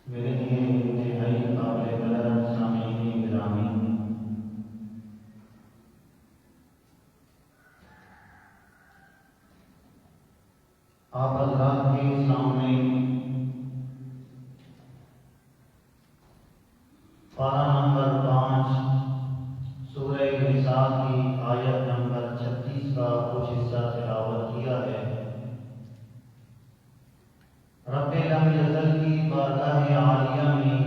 میرے لیے انتہائی قابل قدر سامعین گرامی، آپ حضرات کے سامنے پارہ نمبر 5 سورہ نساء کی آیت نمبر 36 کا کچھ حصہ تلاوت کیا ہے۔ رب لم یزل کی بارگاہ عالیہ میں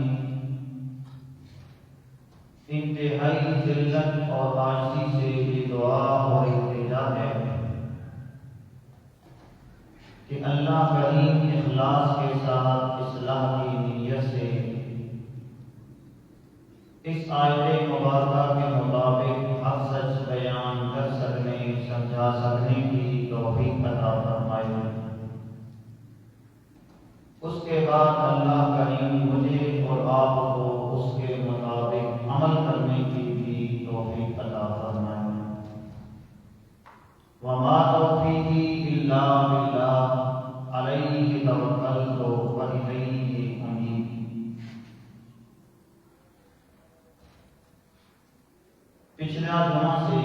انتہائی ذلت اور عاجزی سے یہ دعا اور التجا ہے کہ اللہ کریم اخلاص کے ساتھ اصلاح کی نیت سے اس آیت مبارکہ کے مطابق حق سچ بیان کر سکنے، سمجھا سکنے کی توفیق عطا فرمائے۔ اس کے بعد اللہ کریم مجھے اور آپ کو اس کے مطابق عمل کرنے کی بھی توفیق عطا فرمائے۔ وما توفیقی الا باللہ علیہ توکلت والیہ انیب۔ پچھلا جمعہ سے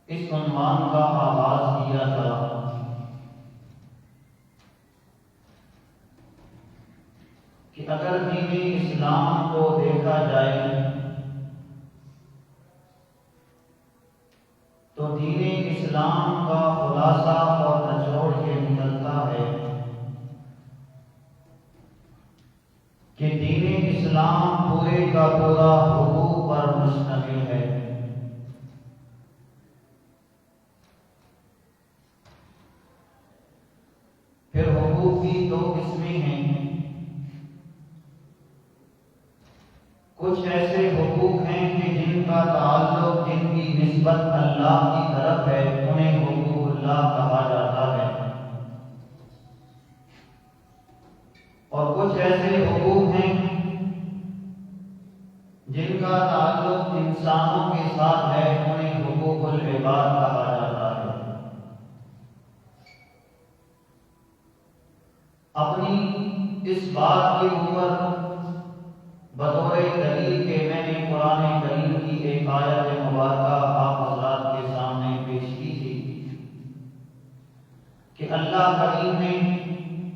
اس عنوان کا آغاز کیا تھا کہ اگر دین اسلام کو دیکھا جائے تو دین اسلام کا خلاصہ اور نچوڑ یہ نکلتا ہے کہ دین اسلام پورے کا پورا حقوق پر مشتمل ہے۔ پھر حقوق کی دو قسمیں ہیں، کچھ ایسے حقوق ہیں کہ جن کا تعلق، جن کی نسبت اللہ کی طرف ہے، انہیں حقوق اللہ کہا جاتا ہے، اور کچھ ایسے حقوق ہیں جن کا تعلق انسانوں کے ساتھ ہے، انہیں حقوق العباد کہا جاتا ہے۔ اپنی اس بات کے اوپر بطور دلیل کہ میں نے قرآن کریم کی ایک آیت مبارکہ آپ حضرات کے سامنے پیش کی تھی کہ اللہ کریم نے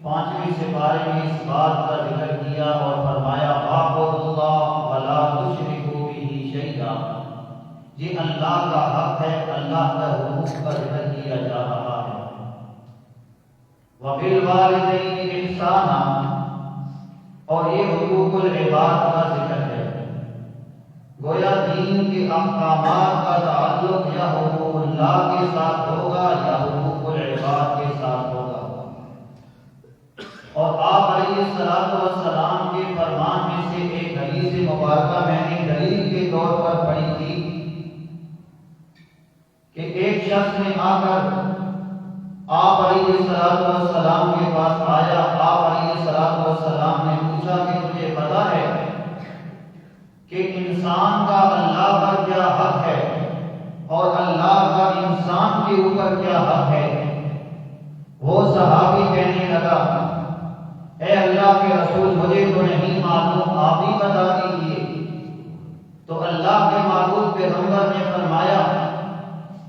5ویں سپارے میں اس بات کا ذکر کیا اور فرمایا وَاعْبُدُوا اللَّهَ وَلَا تُشْرِكُوا بِهِ شَيْئًا۔ یہ اللہ کا حق ہے، اللہ کا حقوق کا ذکر کیا جا رہا ہے۔ وَبِالْوَالِدَيْنِ إِحْسَانًا، اور یہ حقوق العباد کا ذکر ہے۔ گویا دین کے احکامات کا تعلق یا حقوق اللہ کے ساتھ ہوگا یا حقوق العباد کے ساتھ ہوگا۔ اور آپ علیہ السلام کے فرمان میں سے ایک حدیث مبارکہ میں نے دلیل کے طور پر پڑھی تھی کہ ایک شخص نے آ کر آپ علیہ السلام کے پاس آیا. آپ علیہ السلام نے پوچھا کہ تجھے پتا ہے کہ انسان کا اللہ پر کیا حق ہے اور اللہ کا انسان کے اوپر کیا حق ہے؟ وہ صحابی کہنے لگا اے اللہ کے رسول مجھے تو نہیں معلوم، آپ ہی بتا دیجیے. تو اللہ کے معبود پیغمبر نے فرمایا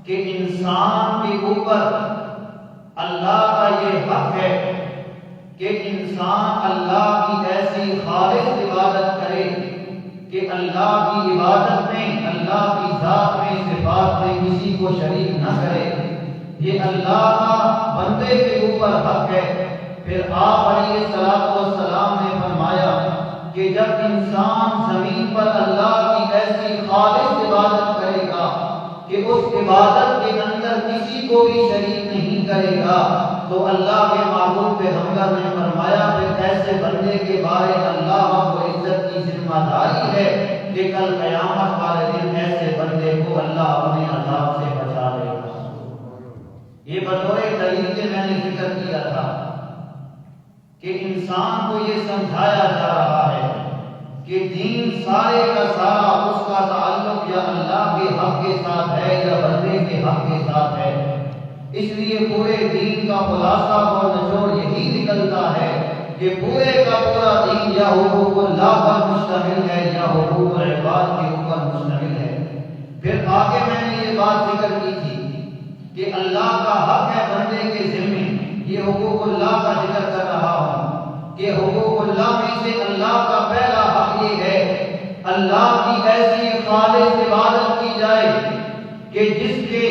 کہ انسان کے اوپر اللہ کا یہ حق ہے کہ انسان اللہ کی ایسی خالص عبادت کرے کہ اللہ کی عبادت میں، اللہ کی ذات میں، صفات میں کسی کو شریک نہ کرے. یہ اللہ کا بندے کے اوپر حق ہے. پھر آپ علیہ السلام نے فرمایا کہ جب انسان زمین پر اللہ کی ایسی خالص عبادت کرے گا کہ اس عبادت کے اندر کسی کو بھی شریک نہیں کرے گا تو اللہ کے معبود پیغمبر نے فرمایا پھر ایسے بندے کے بارے اللہ رب العزت کی ذمہ داری ہے کہ کل قیامت والے دن ایسے بندے کو اللہ اپنے عذاب سے بچا لے گا. یہ بطور دلیل کے میں نے ذکر کیا تھا کہ انسان کو یہ سمجھایا جا رہا ہے کہ دین سارے کا سارا اس کا تعلق یا اللہ کے حق کے ساتھ ہے یا بندے کے حق کے ساتھ ہے. اس لیے پورے دین کا خلاصہ اور نچوڑ یہی نکلتا ہے کہ پورے کا پورا دین یا حقوق اللہ پر مشتمل ہے یا حقوق العباد کے اوپر مشتمل ہے. پھر آگے میں نے یہ بات ذکر کی تھی کہ اللہ کا حق ہے بندے کے ذمے. یہ حقوق اللہ کا ذکر کر رہا ہوں کہ حقوق اللہ میں سے اللہ کا پہلا حق یہ ہے اللہ کی ایسی خالص عبادت کی جائے کہ جس کے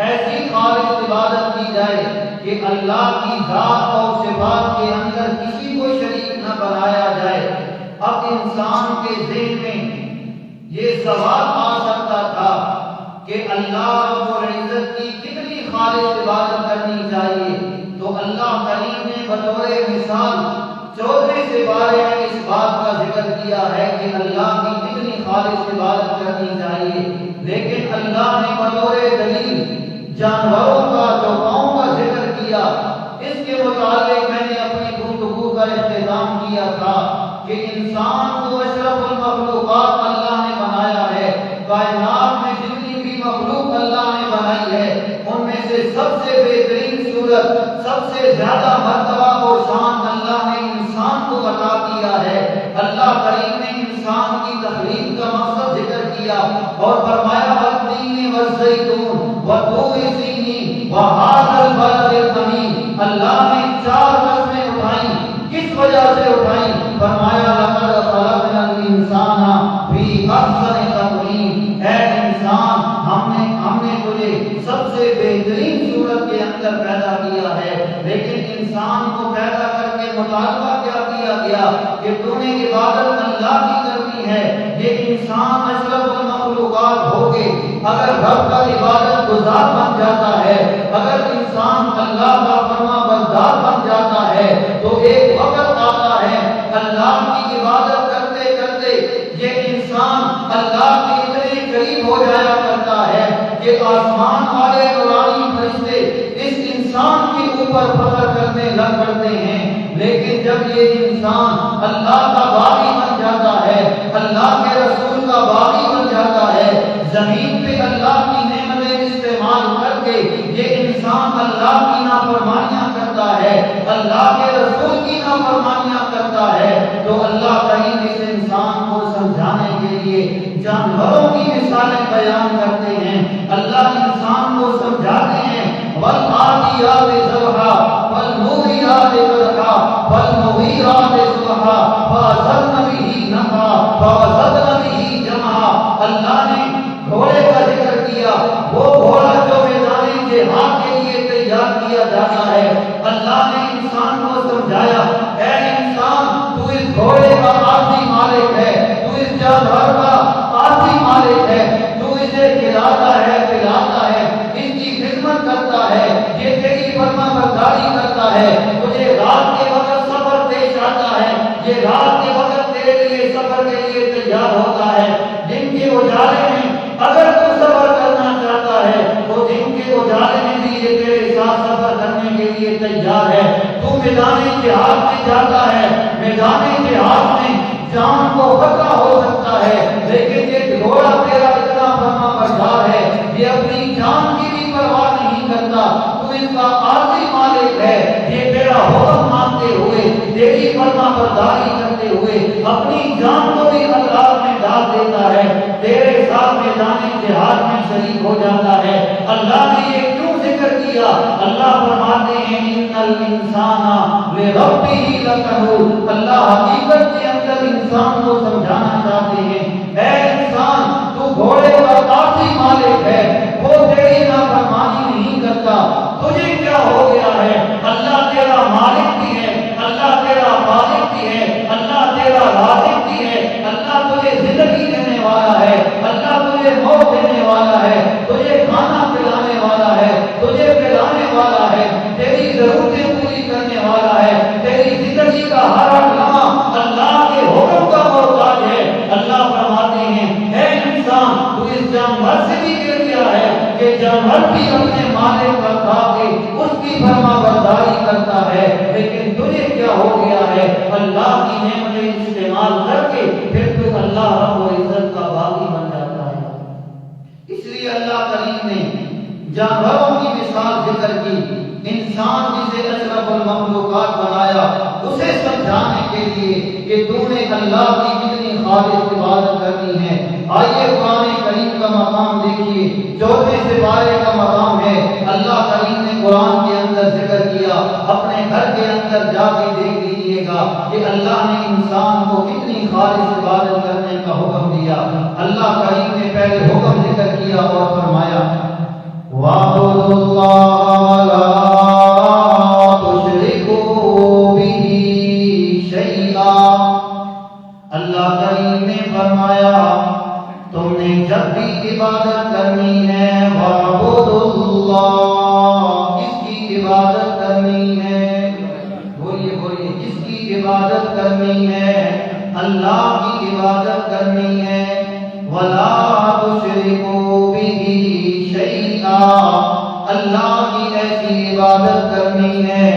ایسی خالص عبادت کی جائے کہ اللہ کی ذات اور صفات کے اندر کسی کو شریک نہ بنایا جائے. اب انسان کے ذہن میں یہ سوال آ سکتا تھا کہ اللہ رب العزت کی کتنی خالص عبادت کرنی چاہیے. تو اللہ کریم نے بطور مثال 14 سے بارے میں اس بات کا ذکر کیا ہے کہ اللہ کی کتنی خالص عبادت کرنی چاہیے. لیکن اللہ نے بطور دلیل جانوروں کا، چوپاؤں کا ذکر کیا. اس کے متعلق میں نے اپنی گفتگو کا اختتام کیا تھا کہ انسان کو اشرف المخلوقات اللہ نے بنایا ہے. کائنات میں جتنی بھی مخلوق اللہ نے بنائی ہے ان میں سے سب سے بہترین صورت، سب سے زیادہ مرتبہ اور شان اللہ نے انسان کو عطا کیا ہے. اللہ کریم نے انسان کی تخلیق کا مقصد ذکر کیا اور فرمایا والتین والزیتون وطور سینین وہذا البلد الامین. اللہ نے 4 قسمیں اٹھائیں. کس وجہ سے اٹھائیں؟ فرمایا لقد خلقنا الانسان فی احسن تقویم. اے انسان ہم نے تجھے سب سے بہترین صورت کے اندر پیدا کیا ہے. لیکن انسان کو پیدا کر کے مطالبہ کیا کیا گیا کہ تو نے عبادت اللہ کی کرنی ہے. یہ انسان اشرف المخلوقات ہو کے اگر رب کا عبادت گزار بن جاتا ہے، اگر انسان اللہ کا فرما بردار بن جاتا ہے تو ایک وقت آتا ہے اللہ کی عبادت کرتے کرتے یہ انسان اللہ کے اتنے قریب ہو جایا کرتا ہے کہ آسمان والے نورانی فرشتے اس انسان کے اوپر فخر کرنے لگ پڑتے ہیں. لیکن جب یہ انسان اللہ کا باغی بن جاتا ہے، اللہ کے رسول کا باغی بن جاتا ہے، زمین پہ اللہ کی نعمتیں استعمال کر کے یہ انسان اللہ کی نافرمانیاں کرتا ہے، اللہ کے رسول کی نافرمانیاں کرتا ہے، تو اللہ کریم اس انسان کو سمجھانے کے لیے جانوروں کی مثالیں بیان کرتے ہیں. اللہ انسان کو سمجھاتے ہیں والعادیات ضبحا فالموریات قدحا فالمغیرات صبحا فاثرن به نقعا فوسطن به جمعا. اللہ نے گھوڑے کا ذکر کیا، وہ گھوڑا جو میدان جہاد کے لیے تیار کیا جاتا ہے. اللہ نے انسان کو سمجھایا اے انسان تو اس گھوڑے کا عارضی مالک ہے، تو اس جانور کا عارضی مالک ہے، تو اسے کھلاتا ہے، پلاتا ہے، اس کی خدمت کرتا ہے، یہ تیری فرما برداری کرتا ہے. تجھے رات کے وقت سفر پیش آتا ہے، یہ رات کے وقت تیرے لیے سفر کے لیے تیار ہوتا ہے. دن کے اجالے میں اگر تو سفر کرنا چاہتا ہے تو دن کے اجالے میں بھی یہ تیرے ساتھ سفر کرنے میدان جہاد میں جاتا ہے، میدان جہاد میں جان کو خطرہ ہو سکتا ہے، لیکن یہ گھوڑا تیرا اتنا فرما بردار ہے، یہ اپنی جان کی بھی پرواہ نہیں کرتا، تو اس کا عارضی مالک ہے، یہ تیرا حکم مانتے ہوئے، تیری فرما برداری کرتے ہوئے اپنی جان کو بھی خطرات میں ڈال دیتا ہے، تیرے ساتھ میدان جہاد میں شریک ہو جاتا ہے۔ اللہ نے یہ کیوں ذکر کیا؟ اللہ فرماتے ہیں ان الانسان لربہ لکنود، اللہ حقیقت کے اندر انسان کو سمجھانا چاہتے ہیں، اے انسان تو گھوڑے کا عارضی مالک ہے، وہ تیری نافرمانی نہیں کرتا، تجھے کیا ہو گیا ہے؟ اللہ تیرا مالک بھی ہے، اللہ تیرا خالق بھی ہے، اللہ تیرا رازق بھی ہے، اللہ تجھے زندگی دینے والا ہے، اللہ تجھے موت دینے والا ہے، تجھے کھانا پلانے والا ہے، تجھے پلانے والا ہے، تیری ضرورتیں پوری کرنے والا ہے، تیری زندگی کا ہر لمحہ اللہ کے حکم کا محتاج ہے۔ اللہ فرماتے ہیں اے انسان تو اس جانور سے بھی گر گیا ہے کہ جانور بھی اپنے مالک کا کھا کے اس کی فرما برداری کرتا ہے، لیکن تجھے کیا ہو گیا ہے؟ اللہ کی نعمتیں استعمال کر کے پھر تو اللہ رب العزت کا باغی بن جاتا ہے۔ اس لیے اللہ کریم نے جانوروں کی مثال ذکر کی، انسان جسے اشرف المخلوقات بنایا اسے سمجھانے کے لیے کہ تو نے اللہ کی کتنی خالص عبادت کرنی ہے۔ آئیے قرآن کریم کا مقام دیکھیے، 14 سپارے کا مقام ہے، اللہ کریم نے قرآن کے اندر ذکر کیا، اپنے گھر کے اندر جا کے دیکھ لیجیے گا کہ اللہ نے انسان کو کتنی خالص عبادت کرنے کا حکم دیا۔ اللہ کریم نے پہلے حکم ذکر کیا اور فرمایا وَاعْبُدُوا اللَّهَ وَلَا تُشْرِكُوا بِهِ شَيْئًا۔ اللہ کریم نے فرمایا تم نے جب بھی عبادت کرنی ہے وَاعْبُدُوا اللَّهَ، اس کی عبادت کرنی ہے، بولیے بولیے، جس کی عبادت کرنی ہے، اللہ کی عبادت کرنی ہے، وَلَا تُشْرِكُوا بِهِ شَيْئًا، اللہ کی ایسی عبادت کرنی ہے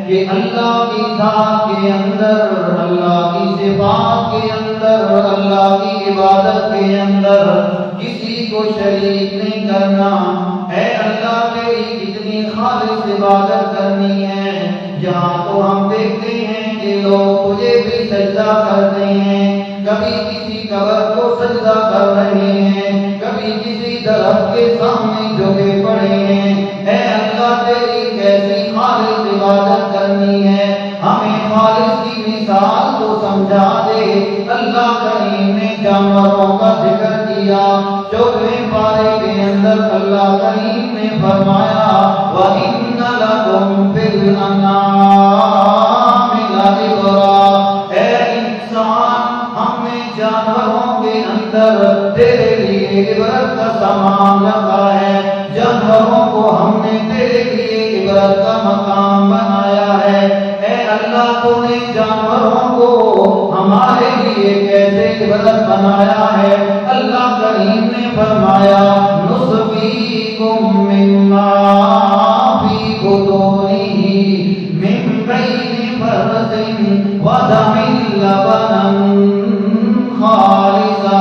کہ اللہ کی ذات کے اندر، اللہ کی صفات کے اندر، اللہ کی عبادت کے اندر کسی کو شریک نہیں کرنا۔ اے اللہ تیری کتنی خالص عبادت کرنی ہے۔ یہاں تو ہم دیکھتے ہیں کہ لوگ تجھے بھی سجدہ کرتے ہیں، کبھی کسی قبر کو سجدہ کر رہے ہیں، کبھی کسی درخت کے سامنے جھکے پڑے ہیں۔ اے اللہ تیری کیسی خالص عبادت کرنی ہے، ہمیں خالص کی مثال کو سمجھا دے۔ اللہ کریم نے جانوروں کا ذکر کیا، 14 پارے کے اندر اللہ کریم نے فرمایا وَإِنَّ لَكُمْ فِي الْأَنْعَامِ لَعِبْرَةً، اے انسان ہم نے جانوروں کے اندر تیرے لیے عبرت کا سامان رکھا ہے، جانوروں کو ہم نے تیرے لیے عبرت کا مقام بنایا ہے۔ اے اللہ تو نے جانوروں کو ہمارے لیے کیسے عبرت بنایا ہے؟ اللہ کریم نے فرمایا نُسْقِيكُم مِّمَّا فِي بُطُونِهِ مِن بَيْنِ فَرْثٍ وَدَمٍ لَبَنًا خالصا۔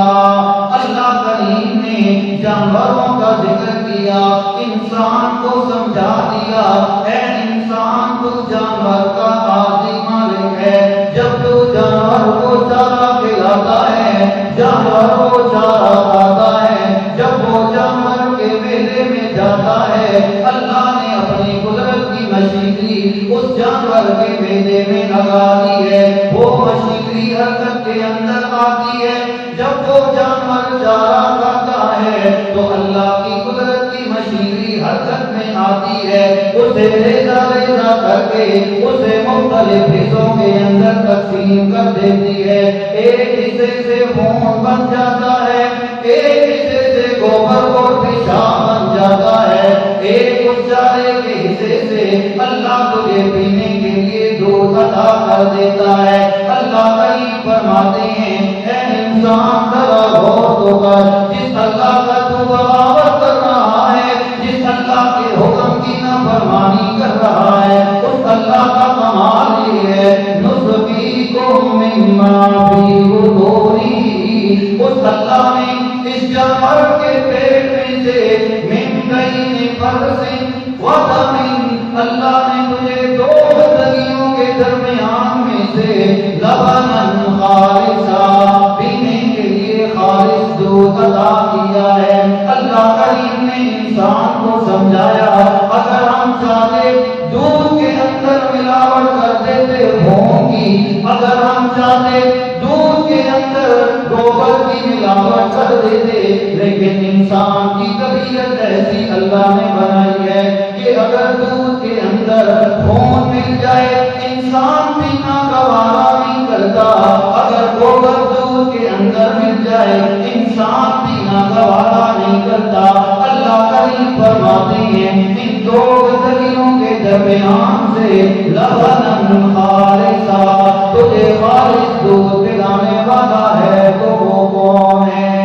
اللہ کریم نے جانوروں کا ذکر کیا، انسان کو سمجھا دیا، اے انسان تو جانور کا عارضی مالک ہے، جب تو جانور کو چارہ کھلاتا ہے، جانور کو چارہ کھاتا ہے، جب وہ جانور کے میلے میں جاتا ہے، اللہ نے اپنی قدرت کی مشینری اس جانور کے میلے میں لگا دی ہے، وہ مشینری حرکت کے اندر آتی ہے، جب وہ جانور چارہ کھاتا ہے تو اللہ کی قدرت کی مشینری حرکت میں آتی ہے، اسے ریزہ ریزہ کر کے اسے مختلف حصوں کے اندر تقسیم کر دیتی ہے، ایک حصے سے خون بن جاتا ہے، ایک حصے سے گوبر اور پیشاب بن جاتا ہے، ایک اس چارے کے حصے سے اللہ تجھے پینے کے لیے دودھ عطا کر دیتا ہے۔ اللہ کریم فرماتے ہیں اے انسان ذرا غور تو کر، جس اللہ کا تو بغاوت کر رہا ہے، جس اللہ کے حکم کی نافرمانی کر رہا ہے، اس اللہ کا کمال يخرجكم مما في بطونهم، اس اللہ نے اس جانور کے پیٹ میں سے من بین فرث ودم، اللہ نے تجھے دو گندگیوں کے درمیان میں سے لبناً خالصا، پینے کے لیے خالص دودھ عطا کیا ہے۔ اللہ کریم نے انسان کو سمجھایا اگر ہم چاہتے دودھ کے اندر ملاوٹ کر دیتے ہوں گی، اگر ہم چاہتے دودھ کے اندر گوبر کی ملاوٹ کر دیتے، لیکن انسان کی طبیعت ایسی اللہ نے بنائی ہے کہ اگر دودھ کے اندر خون مل جائے انسان پینا گوارا نہیں کرتا، اگر گوبر دودھ کے اندر مل جائے انسان پینا گوارا نہیں کرتا۔ اللہ کریم فرماتے ہیں ان دو گندگیوں کے درمیان سے لبناً خالصا، تجھے خالص دودھ پلانے والا ہے تو وہ کون ہے؟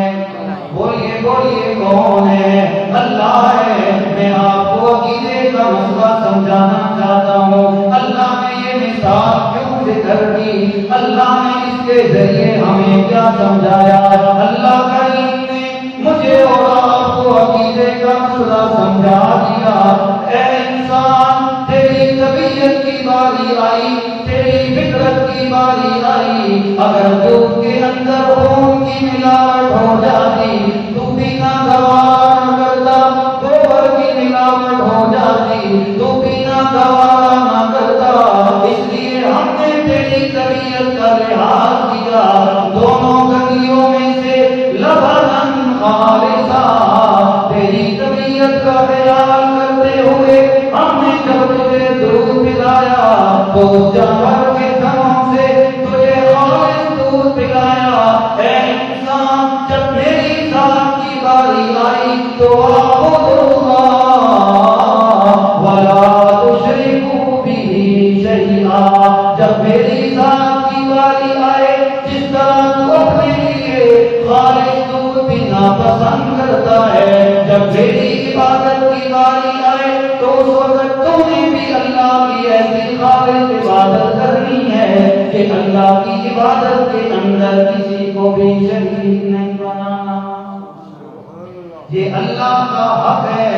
بولیے بولیے کون ہے؟ اللہ ہے۔ میں آپ کو عقیدے کا مسئلہ سمجھانا چاہتا ہوں۔ اللہ نے یہ مثال کیوں ذکر کی؟ اللہ نے اس کے ذریعے ہمیں کیا سمجھایا؟ اللہ کریم نے مجھے اور آپ کو عقیدے کا مسئلہ سمجھا دیا۔ اے انسان، تیری طبیعت کی باری آئی، تیری فطرت کی باری آئی، اگر دودھ کے اندر خون کی ملاوٹ ہو جاتی تو پینا گوارا نہ کرتا، گوبر کی ملاوٹ ہو جاتی تو پینا گوارا نہ کرتا، اس لیے ہم نے تیری طبیعت کا لحاظ کیا، دونوں گندگیوں میں سے لبناً خالصا، تیری طبیعت کا خیال کرتے ہوئے ہم نے جب تجھے دودھ پلایا تو اس جانور کے تھنوں سے تجھے خالص دودھ پلایا۔ اے انسان، جب میری ذات کی باری آئی تو اعبدوا اللہ ولا تشرکوا به شیئا، جب میری ذات کی باری آئے جس طرح تو اپنے لیے خالص دودھ پینا پسند کرتا ہے، جب میری عبادت کی باری آئے تو اس وقت تم نے بھی اللہ کی ایسی خالص عبادت کرنی ہے کہ اللہ کی عبادت کے اندر کسی کو بھی شریک نہیں بنانا۔ یہ اللہ کا حق ہے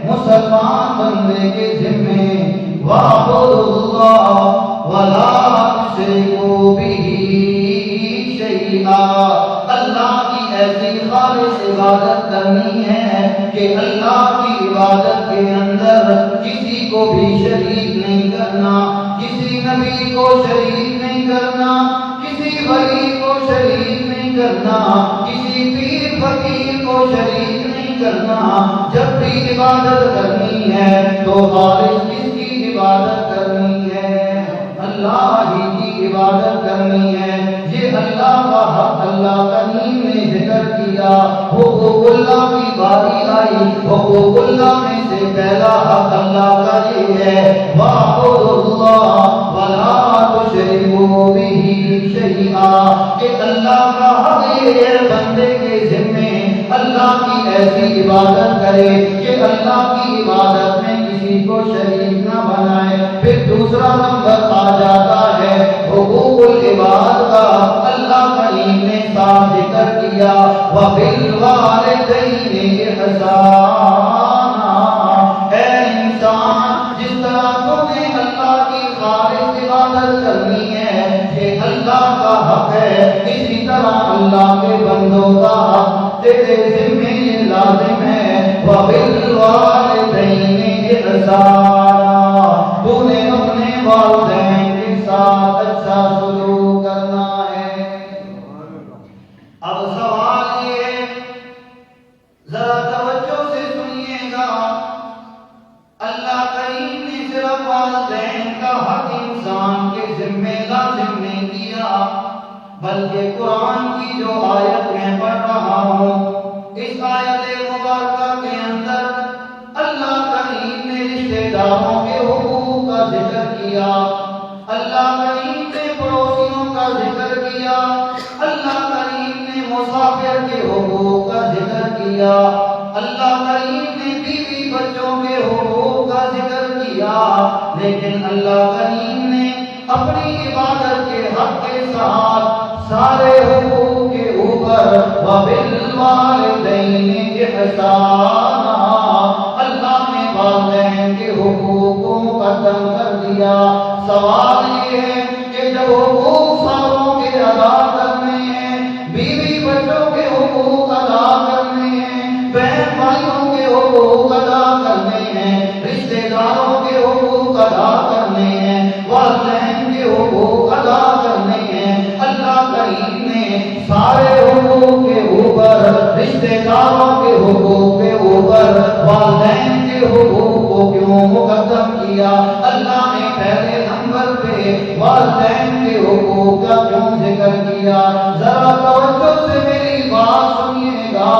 مسلمان بندے کے ذمے، وَاعْبُدُوا اللَّهَ وَلَا تُشْرِكُوا بِهِ شَيْئًا، اللہ کی ایسی خالص عبادت کرنی ہے کہ اللہ کی عبادت کے اندر کسی کو بھی شریک نہیں کرنا، کسی نبی کو شریک نہیں کرنا، کسی ولی کو شریک نہیں کرنا، کسی پیر فقیر کو شریک نہیں کرنا۔ جب بھی عبادت کرنی ہے تو خالص کس کی عبادت کرنی ہے؟ اللہ ہی کی عبادت کرنی ہے۔ یہ اللہ کا حق اللہ کریم نے ذکر کیا۔ حقوق اللہ کی باری آئی، حقوق اللہ میں سے پہلا حق اللہ کا یہ ہے وَاعْبُدُوا اللَّهَ وَلَا تُشْرِكُوا بِهِ شَيْئًا، کہ اللہ کا حق یہ ہے بندے کے ذمے اللہ کی ایسی عبادت کرے کہ اللہ کی عبادت میں کسی کو شریک نہ بنائے۔ پھر دوسرا نمبر آ جاتا ہے حقوق العباد کا۔ اللہ کریم نے صاف ذکر کیا وَبِالْوَالِدَيْنِ إِحْسَانًا، اے انسان جس طرح تم نے اللہ کی خالص عبادت کرنی ہے یہ اللہ کا حق ہے، اسی طرح اللہ کے بندوں کا حق تیرے ذمہ یہ لازم ہے وَبِالْوَالِدَيْنِ إِحْسَانًا، تو نے اپنے والدین کے ساتھ اچھا سلوک کرنا ہے۔ اب سوال یہ ہے، ذرا توجہ سے سنیے گا، اللہ کریم نے صرف والدین کا حق انسان کے ذمہ لازم نہیں کیا، بلکہ قرآن کی جو آیت میں پڑھ رہا ہوں اس آیت مبارکہ کے اندر اللہ کریم نے رشتہ داروں کے حقوق کا ذکر کیا، اللہ کریم نے پڑوسیوں کا ذکر کیا، اللہ کریم نے مسافر کے حقوق کا ذکر کیا، اللہ کریم نے بیوی بچوں کے حقوق کا ذکر کیا، لیکن اللہ کریم نے اپنی عبادت کے حق کے ساتھ سارے حقوق کے اوپر وبالوالدین احسانا، اللہ نے والدین کے حقوق کو مقدم کر دیا۔ سوال یہ ہے کہ جب حقوق ساروں کے ادا کرنے ہیں، بیوی بچوں کے حقوق ادا کرنے ہیں، بہن بھائیوں کے حقوق ادا کرنے ہیں، رشتہ داروں کے حقوق ادا کرنے ہیں، والدین کے حقوق ادا کرنے ہیں، اللہ کریم نے سارے حقوق کے اوپر، رشتہ داروں کے حقوق کے اوپر والدین کے حقوق کو کیوں مقدم کیا؟ اللہ نے پہلے نمبر پہ والدین کے حقوق کا کیوں ذکر کیا؟ ذرا توجہ سے میری بات سنیے گا۔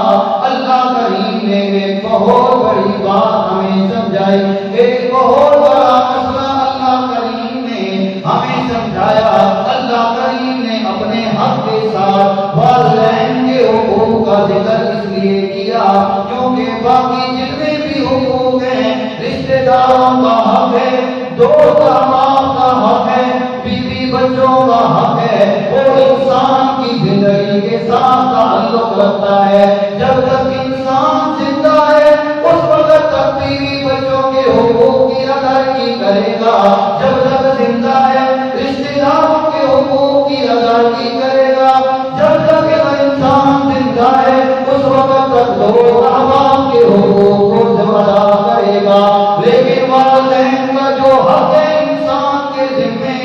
اللہ کریم نے ایک بہت بڑی بات ہمیں سمجھائی، ایک بہت بڑا مسئلہ اللہ کریم نے ہمیں سمجھایا۔ اللہ کریم نے اپنے حق کے ساتھ والدین کے حقوق کا ذکر اس لیے کیا کیونکہ باقی جتنے بھی حقوق ہیں، رشتہ داروں کا حق ہے، دوست احباب کا حق ہے، بیوی بچوں کا حق ہے، وہ انسان کی زندگی کے ساتھ تعلق رکھتا ہے۔ جب تک انسان زندہ ہے اس وقت تک بیوی بچوں کے حقوق کی ادائیگی کرے گا، جب تک زندہ ہے رشتہ داروں کے حقوق کی ادائیگی کرے گا، جب تک انسان زندہ ہے اس وقت تک دوست احباب کے حقوق کو ادا کرے گا۔ لیکن والدین کا جو حق ہے انسان کے ذمے،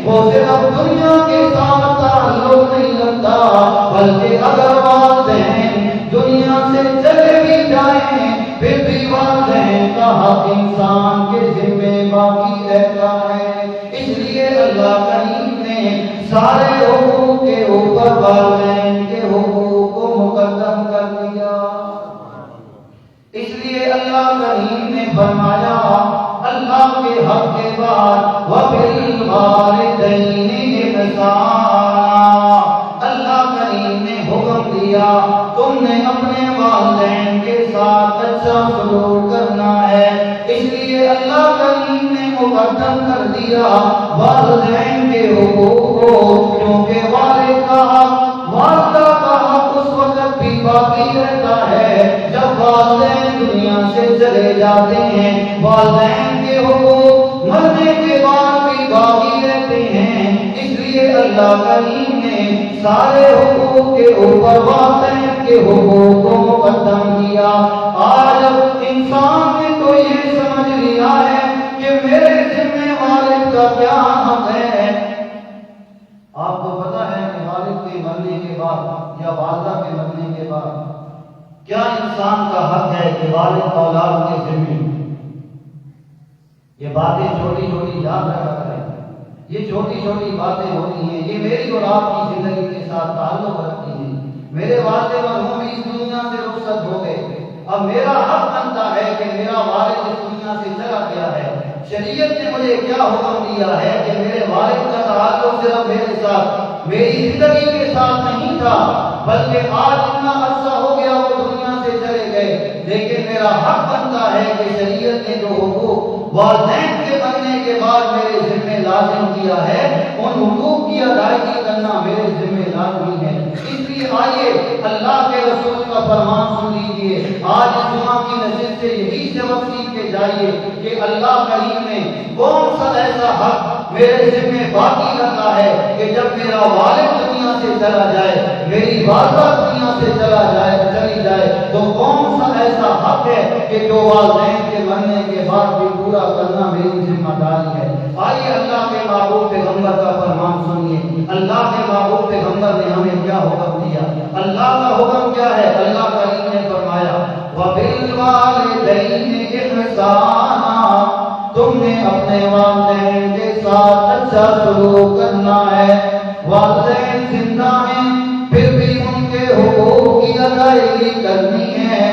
وہ صرف دنیا کے ساتھ تعلق نہیں رکھتا، بلکہ اگر والدین دنیا سے چلے بھی جائیں پھر بھی والدین کا حق انسان کے ذمے باقی رہتا ہے۔ اس لیے اللہ کریم نے سارے حقوق کے اوپر والدین کے حقوق کو مقدم کر دیا۔ اس لیے اللہ کریم نے فرمایا اللہ کے حق کے بعد وَبِالْوَالِدَيْنِ إِحْسَانًا، اللہ کریم نے حکم دیا تم نے اپنے والدین کے ساتھ اچھا سلوک کرنا ہے۔ اس لیے اللہ کریم نے مقدم کر دیا والدین کے حقوق کو، کیونکہ والد کا حق، والدہ کا حق اس وقت بھی باقی رہتا ہے جب والدین دنیا سے چلے جاتے ہیں۔ والدین کے حقوق مرنے کے بعد بھی باقی رہتے ہیں۔ اس لیے اللہ کریم نے سارے حقوق کے اوپر والدین کے حقوق کو مقدم کیا۔ آج انسان نے تو یہ سمجھ لیا ہے کہ میرے ذمہ والد کا کیا حق ہے۔ آپ کو پتا ہے کہ والد کے مرنے کے بعد یا والدہ کے مرنے کے بعد کیا انسان کا حق ہے کہ والد اولاد کے ذمہ؟ یہ باتیں چھوٹی چھوٹی یاد رکھا کریں، یہ چھوٹی چھوٹی باتیں ہوتی ہیں، یہ میری اور آپ کی زندگی کے ساتھ تعلق رکھتی ہیں۔ میرے والد مرحوم اس دنیا سے رخصت ہو گئے، اب میرا حق بنتا ہے کہ میرا والد اس دنیا سے چلا گیا ہے، شریعت نے مجھے کیا حکم دیا ہے کہ میرے والد کا تعلق صرف میرے ساتھ، میری زندگی کے ساتھ نہیں تھا، بلکہ آج اتنا عرصہ ہو گیا وہ دنیا سے چلے گئے، لیکن میرا حق بنتا ہے کہ شریعت نے جو حقوق والدین کے بننے کے بعد میرے ذمہ لازم کیا ہے ان حقوق کی ادائیگی کرنا میرے ذمہ لازمی ہے۔ اس لیے آئیے اللہ کے رسول کا فرمان سن لیجیے، آج اس جمعہ کی نشست سے یہی سبق سیکھ کے جائیے کہ اللہ کریم نے کون سا ایسا حق میرے ذمہ باقی رکھا ہے کہ جب میرا والد دنیا سے چلا جائے، میری والدہ دنیا سے چلی جائے تو کون سا ایسا حق ہے کہ جو والدین کے مرنے کے بعد بھی پورا کرنا میری ذمہ داری ہے۔ آئیے اللہ کے محبوب پیغمبر کا فرمان سنیے، اللہ کے محبوب پیغمبر نے ہمیں کیا حکم دیا، اللہ کا حکم کیا ہے۔ اللہ کریم نے فرمایا وَبِالْوَالِدَيْنِ إِحْسَانًا، تم نے اپنے والدین کے ساتھ اچھا سلوک کرنا ہے۔ والدین زندہ ہیں پھر بھی ان کے حقوق کی ادائیگی کرنی ہے،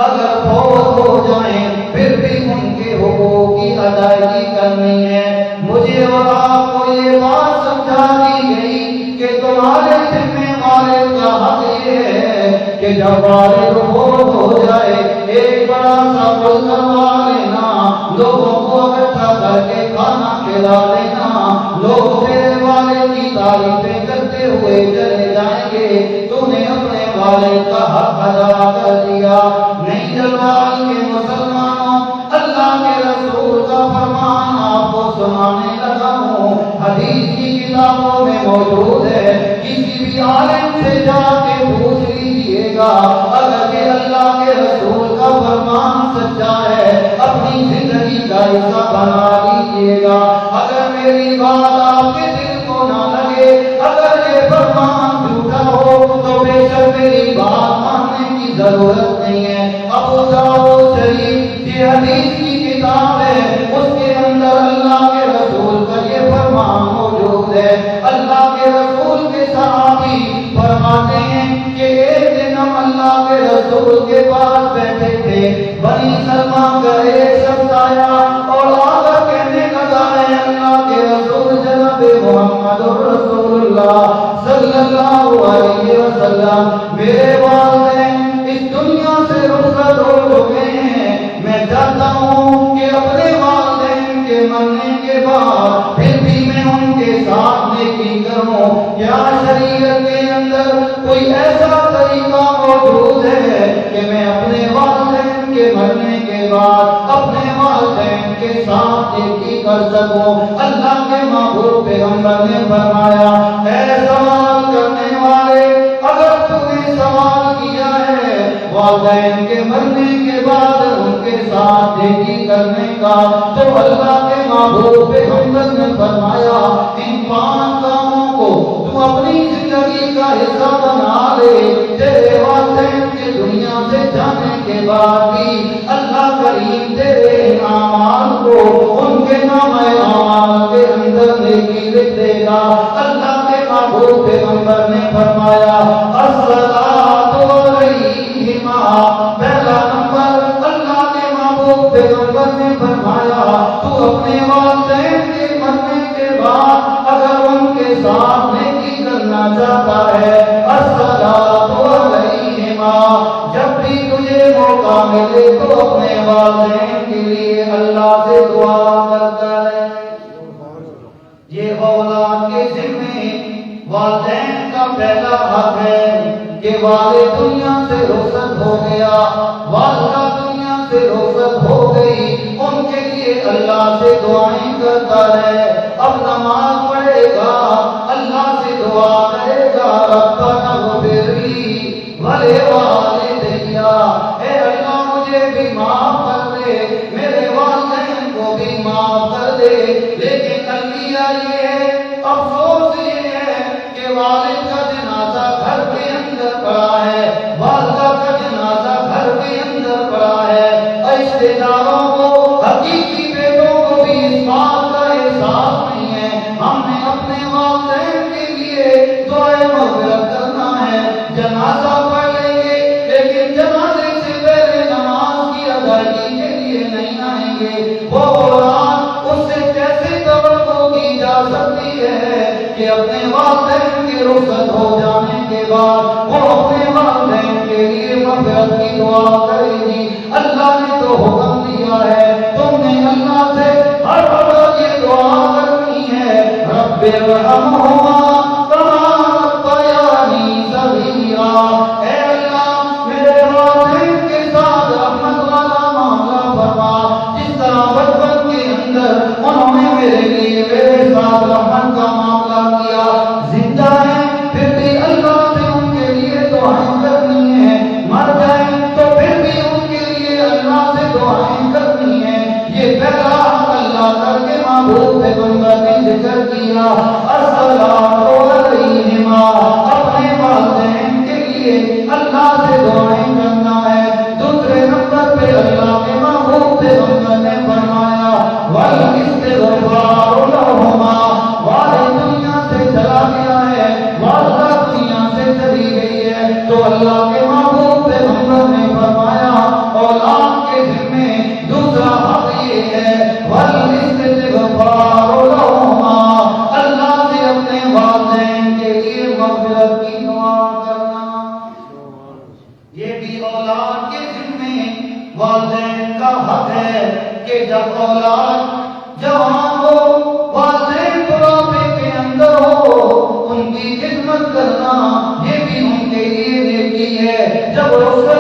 اگر فوت ہو جائیں پھر بھی ان کے حقوق کی ادائیگی کرنی ہے۔ مجھے اور آپ کو یہ بات سمجھا دی گئی کہ تمہارے ذمہ والد کا حق یہ ہے کہ جب والد فوت ہو جائے ایک بڑا سا پل کروا لینا، لوگوں کو اکٹھا کر کے کھانا کھلا لینا، لوگوں ادا کر دیا. نہیں جلوال کے مسلمانوں، اللہ کے رسول کا فرمان آپ کو سنانے لگا ہوں. حدیث کی کتابوں میں موجود ہے، کسی بھی عالم سے جا کے پوچھ لیجئے گا، اگر کہ اللہ کے رسول کا فرمان سچا ہے اپنی زندگی کا حصہ بنا لیجئے گا. اگر میری بات آپ کے دل کو نہ لگے، اگر یہ فرمان جھوٹا ہو تو بے شک میری بات ماننے کی ضرورت نہیں ہے. ابو داؤد شریف یہ حدیث کی کتاب ہے، اس کے اندر اللہ کے رسول کا یہ فرمان موجود ہے. اللہ کے رسول کے صحابی فرماتے ہیں کہ ایک دن ہم اللہ کے رسول کے پاس بیٹھے تھے، بنی سلمہ کا ایک شخص آیا اور آگا کہنے لگا، ہے اللہ کے رسول جناب محمد رسول اللہ صلی اللہ علیہ وسلم، میرے والدین اس دنیا سے رخصت ہو چکے ہیں. میں چاہتا ہوں کہ اپنے والدین کے مرنے کے بعد پھر بھی میں ان کے ساتھ نیکی کروں. کیا شریعت کے اندر کوئی ایسا طریقہ موجود ہے کہ میں اپنے والدین کے مرنے کے بعد اپنے والدین کے ساتھ نیکی کر سکوں؟ اللہ کے محبوب پیغمبر نے فرمایا، اے سوال کرنے والے، اگر تم نے سوال کیا ہے والدین کے مرنے کے بعد ان کے ساتھ نیکی کرنے کا، تو اللہ کے محبوب پیغمبر نے فرمایا ان 5 کاموں کو تو اپنی زندگی کا حصہ بنا لے. تیرے والدین کے دنیا سے جانے کے بعد بھی اللہ کریم تیرے اعمال کو ان کے نام اعمال کے اندر نیکی لکھ دے گا. اللہ کے محبوب پیغمبر نے فرمایا الصلاۃ علیہما، پہلا نمبر اللہ کے محبوب پیغمبر نے فرمایا تو اپنے والدین کے مرنے کے بعد اگر ان کے ساتھ نیکی کرنا چاہتا ہے الصلاۃ علیہما، جب بھی تجھے موقع ملے تو اپنے والدین کے لیے اللہ سے دعا کرتا ہے. یہ اولاد کے ذمے والدین کا پہلا حق ہے کہ والد دنیا سے رخصت ہو گیا، والدہ دنیا سے رخصت ہو گئی، ان کے لیے اللہ سے دعائیں کرتا ہے. اب نماز پڑھے گا، اللہ سے دعا کرے گا ربنا اغفر لی ولوالدیا، اے اللہ مجھے بھی معاف کر دے، میرے والدین کو بھی معاف کر دے. لیکن انبیاء یہ ہے، افسوس یہ ہے کہ والد کا جنازہ گھر کے اندر پڑا ہے، والدہ کا جنازہ گھر کے اندر پڑا ہے. رشتے داروں کو، حقیقی بیٹوں کو بھی اس بات کا احساس نہیں ہے. ہم نے اپنے والدین کے لیے دعائے مغفرت کرنا ہے، جنازہ پڑھ لیں گے لیکن جنازے سے پہلے نماز کی ادائیگی کے لیے نہیں آئیں گے. وہ اولاد اس سے کیسے توقع کی جا سکتی ہے کہ اپنے والدین کے رخصت ہو جانے کے بعد وہ اپنے والدین کے لیے مغفرت کی دعا کرے گی؟ اللہ نے تو حکم دیا ہے، تم نے اللہ سے ہر وقت یہ دعا کرنی ہے، رب ارحمہما کما ربیانی صغیرا، اے اللہ میرے والدین کے ساتھ رحمت والا معاملہ فرما، جس طرح بچپن کے اندر انہوں نے میرے لیے میرے ساتھ رحمت کا معاملہ کیا. زندہ ہیں پھر بھی اللہ سے ان کے لیے دعائیں کرنی ہے، مر جائیں تو پھر بھی ان کے لیے اللہ سے دعائیں کرنی ہے. یہ پہلا حق اللہ کر کے محبوب پیغمبر نے ذکر کیا، الصلاۃ علیہما، اپنے والدین کے لیے اللہ سے دعائیں کرنا ہے. دوسرے نمبر پہ اللہ کے محبوب پیغمبر نے فرمایا والاستغفار لہما، والد دنیا سے چلا گیا ہے، والدہ دنیا سے چلی گئی ہے، تو اللہ کے محبوب پیغمبر نے فرمایا اولاد کے ذمے دوسرا حق یہ ہے والاستغفار لہما، اللہ سے اپنے والدین کے لیے مغفرت کی دعا کرنا. یہ بھی اولاد کے ذمے والدین کا حق ہے کہ جب اولاد جوان ہو، والدین بڑھاپے کے اندر ہو، ان کی خدمت کرنا یہ بھی ان کے لیے نیکی ہے. جب رخصت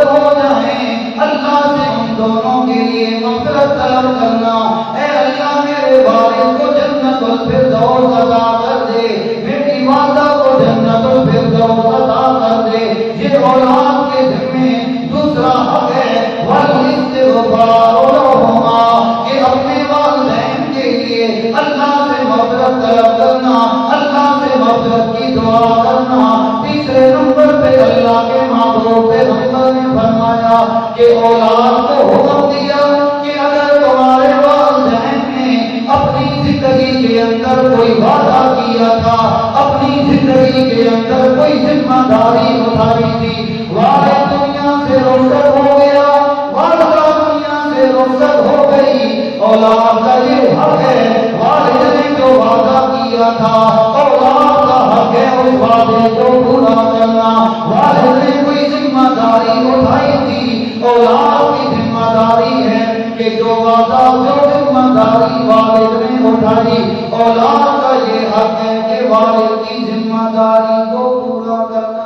الفردوس عطا کر دے، میری والدہ کو جنت الفردوس عطا کر دے۔ یہ اولاد کے ذمے دوسرا حق ہے والاستغفار لہما، کہ اپنے والدین کے لیے اللہ سے مغفرت طلب کرنا، اللہ سے مغفرت کی دعا کرنا۔ تیسرے نمبر پہ اللہ کے محبوب پیغمبر نے فرمایا کہ اولاد کو حکم دیا کہ اگر تمہارے والدین نے اپنی زندگی کے اندر کوئی وعدہ کیا تھا، اپنی زندگی کے اندر کوئی ذمہ داری اٹھائی تھی، والد دنیا سے رخصت ہو گیا، والدہ دنیا سے رخصت ہو گئی، اولاد کا یہ حق ہے والد نے جو وعدہ کیا تھا، اولاد کا حق ہے اس وعدے کو پورا کرنا۔ والد نے کوئی ذمہ داری اٹھائی تھی، اولاد کی ذمہ داری ہے کہ جو وعدہ جو ذمہ داری والد نے اٹھائی، اولاد کا یہ حق ہے کہ والد کی ذمہ داری کو پورا کرنا۔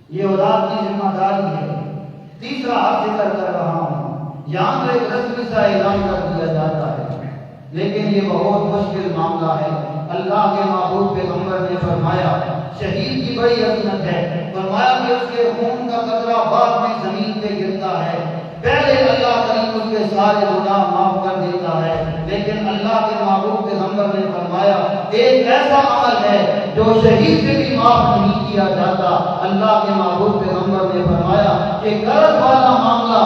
یہ اولاد کی ذمہ داری ہے۔ تیسرا حق ذکر کر رہا ہوں، یہاں تو ایک رسمی سا اعلان کر دیا جاتا ہے، لیکن یہ بہت مشکل معاملہ ہے۔ اللہ کے محبوب پیغمبر نے فرمایا شہید کی بڑی عظمت ہے، فرمایا کہ اس کے خون کا قطرہ بعد میں زمین پہ گرتا ہے، پہلے اللہ کریم اس کے سارے گناہ معاف کر دیتا ہے، لیکن اللہ کے محبوب پیغمبر نے فرمایا ایک ایسا عمل ہے جو شہید سے بھی معاف نہیں کیا جاتا۔ اللہ کے محبوب پیغمبر نے فرمایا کہ قرض والا معاملہ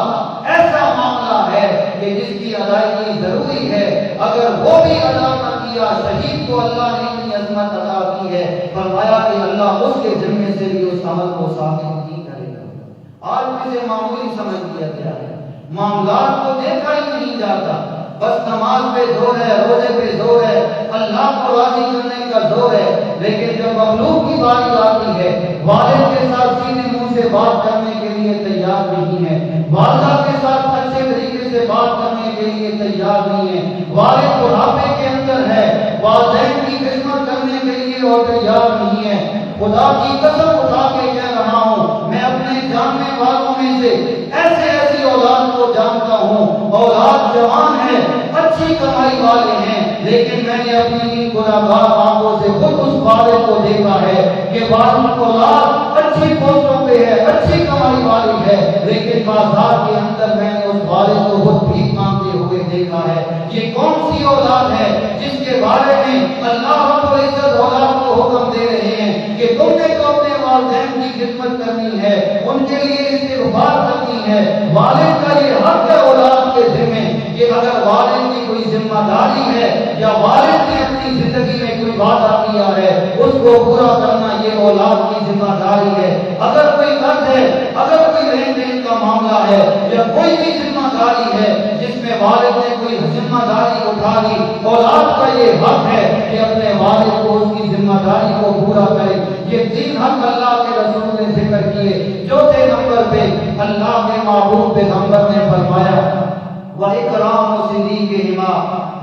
ایسا معاملہ ہے کہ جس کی ادائیگی ضروری ہے، اگر وہ بھی ادا نہ کیا، شہید کو اللہ نے اتنی عظمت عطا کی ہے، فرمایا کہ اللہ اس کے ذمے سے بھی اس عمل کو ثابت نہیں کرے گا۔ آج اسے معمولی سمجھ لیا گیا ہے، معاملات کو دیکھا ہی نہیں جاتا، بس نماز پہ زور ہے، روزے پہ زور ہے، اللہ کو راضی کرنے کا زور ہے، لیکن جب مخلوق کی باری آتی ہے، والد کے ساتھ سیدھے منہ سے بات کرنے کے لیے تیار نہیں ہے، والدہ کے ساتھ اچھے طریقے سے بات کرنے کے لیے تیار نہیں ہے، والد بڑھاپے کے اندر ہے، والدین کی خدمت کرنے کے لیے وہ تیار نہیں ہے۔ خدا کی قسم اٹھا کے کہہ رہا ہوں، میں اپنے جاننے والوں میں سے ایسی اولاد کو جانتا ہوں، اولاد جوان ہے، اچھی کمائی والے ہیں، لیکن میں نے اپنی گناہگار آنکھوں سے خود اس والد کو دیکھا ہے کہ والد اولاد اچھی پوسٹوں پہ ہے، اچھی کمائی والی ہے، لیکن بازار کے اندر میں نے اس والد کو خود بھیک مانگتے ہوئے دیکھا ہے۔ یہ کون سی اولاد ہے جس کے بارے میں اللہ رب العزت اولاد کو حکم دے رہے ہیں کہ تم نے تو اپنے والدین کی خدمت کرنی ہے، ان کے لیے استغفار کرنی ہے۔ والد کا یہ حق ہے اولاد کے ذمہ کہ اگر والد کی کوئی ذمہ داری ہے یا والد نے اپنی زندگی میں کوئی وعدہ کیا ہے، اس کو پورا کرنا یہ اولاد کی ذمہ داری ہے۔ اگر کوئی قرض ہے، اگر کوئی لین دین کا معاملہ ہے یا کوئی بھی ذمہ داری ہے جس میں والد نے کوئی ذمہ داری اٹھا لی، اولاد کا یہ حق ہے کہ اپنے والد کو اس کی ذمہ داری کو پورا کرے۔ یہ تین حق اللہ کے رسول نے ذکر کیے۔ چوتھے نمبر پہ اللہ کے محبوب پیغمبر نے فرمایا وَإِكْرَامُ صِدِيقِهِمَا،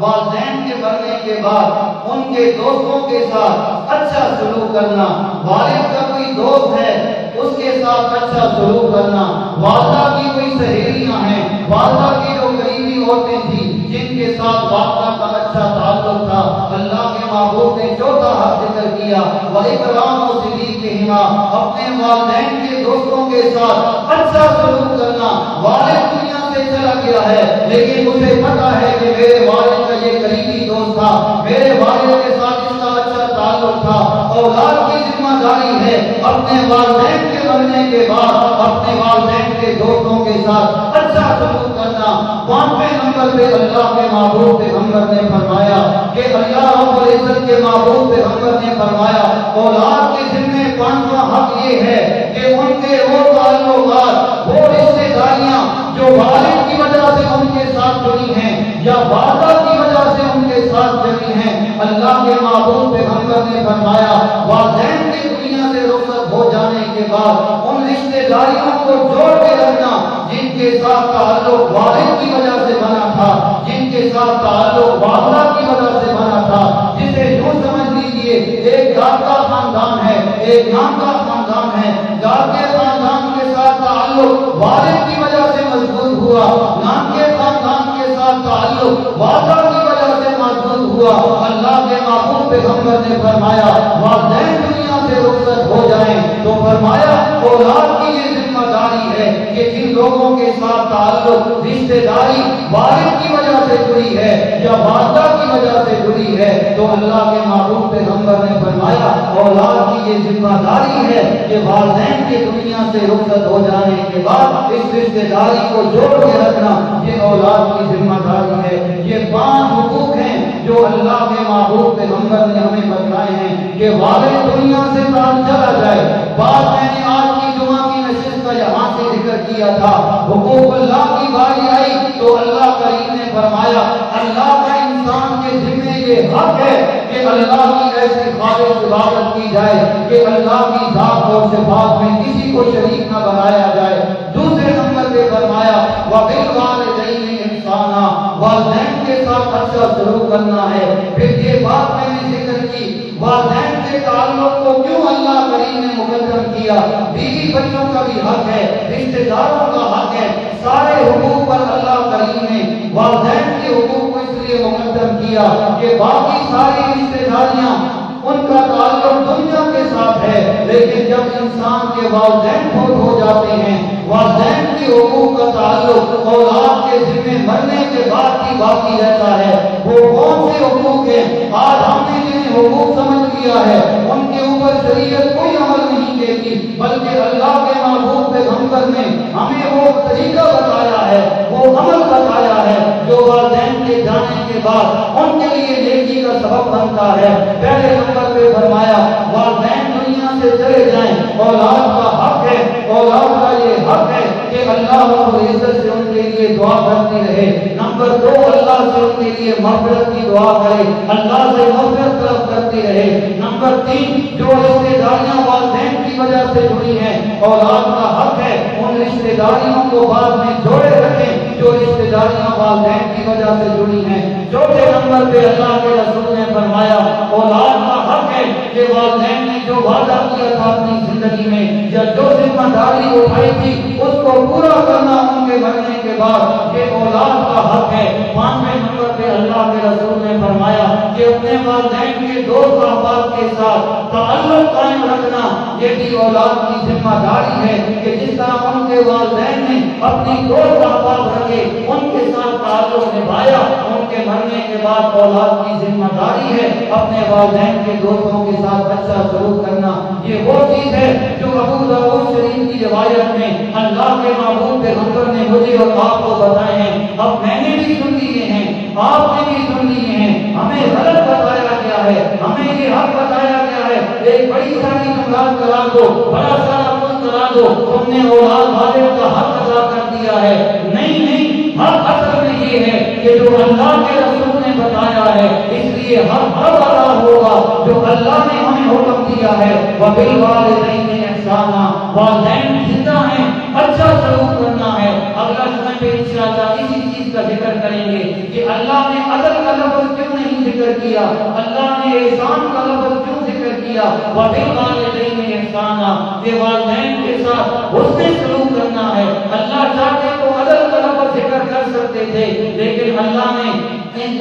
والدین کے مرنے کے بعد ان کے دوستوں کے ساتھ اچھا سلوک کرنا۔ والد کا کوئی دوست ہے اس کے ساتھ اچھا سلوک کرنا۔ والدہ کی کوئی سہیلیاں ہیں، والدہ کی جو قریبی عورتیں تھیں جن کے ساتھ والدہ کا اچھا تعلق تھا، اللہ کے محبوب نے چوتھا حق ذکر کیا وَإِكْرَامُ صِدِيقِهِمَا، اپنے والدین کے دوستوں کے ساتھ اچھا سلوک کرنا۔ والد دنیا سے چلا گیا ہے لیکن اسے پتا ہے کہ میرے والد کا یہ قریبی دوست تھا، میرے والد کے ساتھ اس کا اچھا تعلق تھا۔ اولاد کی ذمہ داری ہے اپنے والدین کے مرنے کے بعد اپنے والدین کے دوستوں کے ساتھ اچھا سلوک کرنا۔ پانچویں نمبر پہ اللہ کے محبوب پیغمبر نے فرمایا کہ اللہ رب العزت کے محبوب پیغمبر نے فرمایا اولاد کے ذمہ پانچواں حق یہ ہے کہ ان کے وہ تعلقات، وہ رشتے داریاں جو والد کی وجہ سے ان کے ساتھ جڑی ہیں یا والدہ کی وجہ سے ان کے ساتھ جڑی ہیں، اللہ کے محبوب پیغمبر نے فرمایا والدین کی دنیا سے رخصت ہو جانے کے بعد ان رشتے داریوں کو جوڑ کے رکھنا جن کے ساتھ تعلق والد کی وجہ سے بنا تھا، جن کے ساتھ تعلق والدہ کی وجہ سے بنا تھا، جسے یوں سمجھ لیجیے ایک گاڑکا خاندان ہے، ایک نام کا خاندان ہے، گاڑکے خاندان کے ساتھ تعلق والد کی وجہ سے مضبوط ہوا، نام کے خاندان کے ساتھ تعلق والدہ کی وجہ سے مضبوط ہوا۔ ہوا، اللہ کے محبوب پیغمبر نے فرمایا والدین دنیا سے رخصت ہو جائیں تو فرمایا اولاد کی یہ ذمہ داری ہے کہ جن لوگوں کے ساتھ تعلق رشتہ داری والد کی وجہ سے جڑی ہے یا والدہ کی وجہ سے جڑی ہے تو اللہ کے محبوب پیغمبر نے فرمایا اولاد کی یہ ذمہ داری ہے کہ والدین کے دنیا سے رخصت ہو جانے کے بعد اس رشتہ داری کو جوڑ کے رکھنا یہ اولاد کی ذمہ داری ہے۔ یہ 5 حقوق ہیں جو اللہ کے محبوب پیغمبر نے ہمیں بتلائے ہیں کہ والد دنیا سے پران چلا جائے۔ بات میں نے آج کی جمعہ کی نشست کا یہاں سے ذکر کیا تھا، حقوق اللہ کی باری آئی تو اللہ کریم نے فرمایا اللہ کا انسان کے ذمہ یہ حق ہے کہ اللہ کی ایسی خالص عبادت کی جائے کہ اللہ کی ذات اور صفات میں کسی کو شریک نہ بنایا جائے۔ دوسرے نمبر پہ فرمایا وَبِالْوَالِدَيْنِ إِحْسَانًا، والدین کے ساتھ اچھا سلوک کرنا ہے۔ پھر یہ بات میں نے ذکر کی والدین کے تعلق کو کیوں اللہ کریم نے مقدم کیا، بیوی بچوں کا بھی حق ہے، رشتہ داروں کا حق ہے، سارے حقوق پر اللہ کریم نے والدین کے حقوق کو اس لیے مقدم کیا کہ باقی ساری رشتہ داریاں ان کا تعلق دنیا کے ساتھ ہے، لیکن جب انسان کے والدین فوت ہو جاتے ہیں والدین کے حقوق کا تعلق اولاد کے ذمہ مرنے کے بعد بھی باقی رہتا ہے۔ وہ کون سے حقوق ہیں؟ آج ہم نے جنہیں حقوق سمجھ لیا ہے ان کے اوپر شریعت کوئی عمل نہیں دیتی، بلکہ اللہ کے محبوب پیغمبر نے ہمیں وہ طریقہ بتایا ہے، وہ عمل بتایا ہے جو والدین کے جانے کے بعد ان کے لیے نیکی کا سبب بنتا ہے۔ پہلے نمبر پہ فرمایا والدین دنیا سے چلے جائیں، اولاد کا حق ہے، اولاد کا یہ حق ہے کہ اللہ رب العزت سے ان کے لیے دعا کرتی رہے۔ نمبر 2 اللہ سے ان کے لیے مغفرت کی دعا کرے، اللہ سے مغفرت طلب کرتی رہے۔ نمبر 3 جو رشتہ داریاں والدین کی وجہ سے جڑی ہیں اولاد کا حق ہے ان رشتہ داریوں کو بعد میں جوڑے رکھیں جو رشتہ داریاں والدین کی وجہ سے جڑی ہیں۔ چوتھے نمبر پہ اللہ کے رسول نے فرمایا اولاد کا حق ہے کہ والدین نے جو وعدہ کیا تھا اپنی زندگی میں یا جو ذمہ داری اٹھائی تھی اس کو پورا کرنا ان کے مرنے کے بعد یہ اولاد کا حق ہے۔ 5ویں نمبر پہ اللہ کے رسول نے فرمایا کہ اپنے والدین کے دوست احباب کے ساتھ تعلق قائم رکھنا یہ بھی اولاد کی ذمہ داری ہے کہ جس طرح ان کے والدین نے اپنی دوست احباب رکھے ان کے ساتھ تعلق نبھایا، ان کے مرنے کے بعد اولاد کی ذمہ داری ہے اپنے والدین کے دوستوں کے ساتھ اچھا سلوک کرنا۔ یہ وہ چیز ہے جو ابو داؤد شریف کی روایت میں اللہ کے محبوب پیغمبر نے مجھے اور آپ کو بتائے ہیں۔ اب میں نے بھی سن لیے ہیں، آپ نے بھی سن لیے ہیں، ہمیں غلط بتایا گیا ہے، ہمیں یہ حق بتایا گیا ہے ایک بڑی ساری نماز کرا دو، بڑا سارا کچھ کرا دو، تم نے اولاد والد کا حق ادا کر دیا ہے۔ نہیں، حق اصل میں یہ ہے کہ جو اللہ کے رسول نے بتایا ہے اس لیے حق اب ادا ہوگا جو اللہ نے ہمیں حکم دیا ہے۔ وَبِالْوَالِدَيْنِ إِحْسَانًا، والدین زندہ ہیں، اچھا سلوک کرنا ہے۔ اگلا سمے پہ انشاءاللہ اسی چیز کا ذکر کریں گے کہ اللہ نے عدل کا لفظ کیوں نہیں ذکر کیا، اللہ نے احسان کا لفظ کیوں ذکر کیا۔ وَبِالْوَالِدَيْنِ إِحْسَانًا، یہ والدین کے ساتھ حسن سلوک کرنا ہے۔ اللہ چاہتے تو عدل کا لفظ ذکر کر سکتے تھے لیکن اللہ نے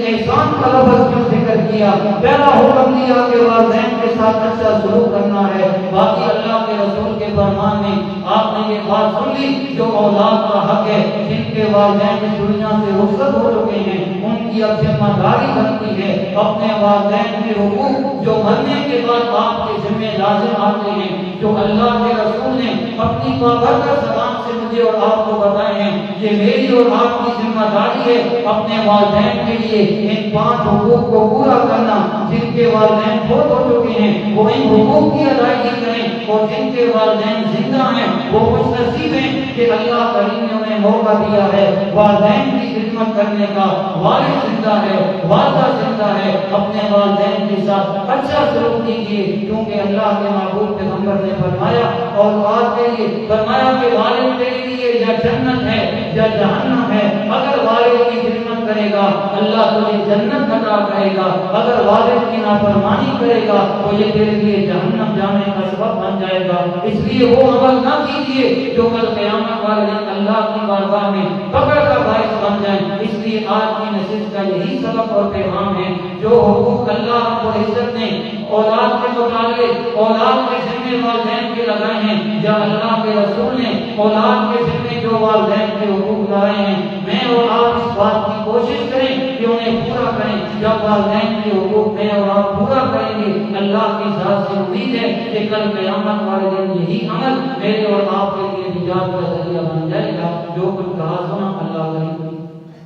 احسان کا لفظ کیوں ذکر کیا؟ پہلا حکم دیا کہ والدین کے ساتھ اچھا سلوک کرنا ہے، باقی اللہ کے رسول کے فرمان میں آپ نے یہ بات سن لی جو اولاد کا حق ہے، جن کے والدین اس دنیا سے رخصت ہو چکے ہیں ان کی اب ذمہ داری بنتی ہے اپنے والدین کے حقوق جو مرنے کے بعد آپ کے ذمہ لازم آتے ہیں جو اللہ کے رسول نے اپنی بابرکت زبان سے مجھے اور آپ کو بتائے ہیں۔ یہ میری اور آپ کی ذمہ داری ہے اپنے والدین کے لیے ان 5 حقوق کو پورا کرنا۔ جن کے والدین فوت ہو چکے ہیں وہ ان حقوق کی ادائیگی کریں اور جن کے والدین زندہ ہیں وہ خوش نصیب ہیں کہ اللہ کریم نے انہیں موقع دیا ہے والدین کی خدمت کرنے کا۔ والد زندہ ہے، والدہ زندہ ہے، اپنے والدین کے ساتھ اچھا سلوک کیجیے کیونکہ اللہ کے محبوب پیغمبر نے فرمایا اور بات کے لیے فرمایا کہ والد تیرے لیے یا جنت ہے یا جہنم ہے، اگر والد کی خدمت کرے گا اللہ تجھے جنت عطا کرے گا، اگر والد کی نافرمانی کرے گا تو یہ تیرے لیے جہنم جانے کا سبب بن بن جائے گا۔ اس لیے وہ عمل نہ کیجیے جو کل قیامت والے دن اللہ کی بارگاہ میں پکڑ کا باعث بن جائیں۔ اس لیے آج کی نشست کا یہی سبق اور پیغام ہے، جو حقوق اللہ رب العزت نے اولاد کے متعلق اولاد کے ذمے والدین کے لگائے ہیں، یا اللہ کے رسول نے اولاد کے ذمے جو والدین کے حقوق لگائے ہیں، میں اور آپ اس بات کی کوشش کریں کہ انہیں پورا کریں۔ جب والدین کے حقوق میں اور آپ پورا کریں گے، اللہ کی ذات سے امید ہے کہ کل قیامت والے دن یہی عمل میرے اور آپ کے لیے نجات کا ذریعہ بن جائے گا۔ جو کچھ کہا سنا اللہ کریم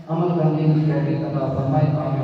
عمل کرنے کی توفیق عطا فرمائے۔